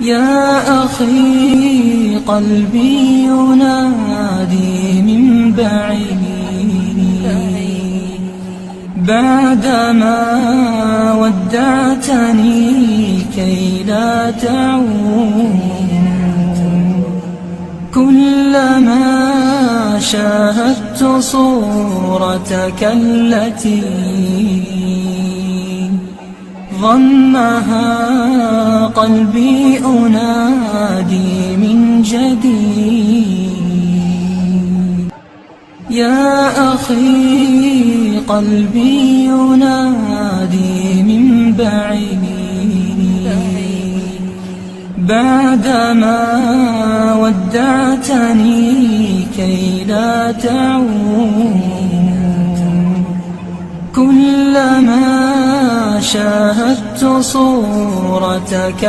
يا أخي قلبي ينادي من بعيد بعدما ودعتني كي لا تعود. كلما شاهدت صورتك التي ضمها قلبي أنادي من جديد. يا أخي قلبي ينادي من بعيد بعدما ودعتني كي لا تعود. كلما شاهدت صورتك